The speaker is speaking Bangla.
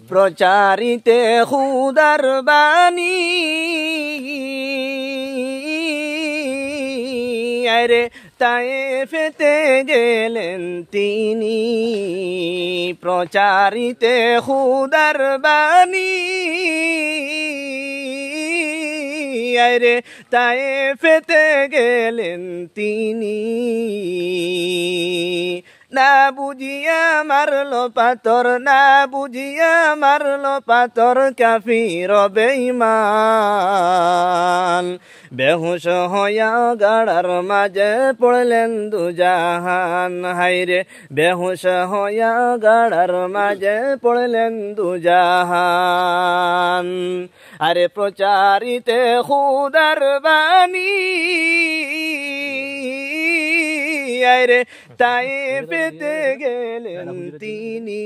প্রচারিতে খুদার বাণী আরে তায়েফেতে গেলেন তিনি প্রচারিতে খুদার বাণী আরে তায়েফেতে গেলেন তিনি না বুঝিয়া মারলো পাথর না বুঝিয়া মারলো পাথর কাফির বেঈমান বেহুশ হইয়া গাড়ার মাঝে পড়লেন দুজাহান হায়রে বেহুশ হইয়া গাড়ার মাঝে পড়লেন দুজাহান আরে প্রচারিতে খুদার বাণী আরে তায়েফেতে গেলেন তিনি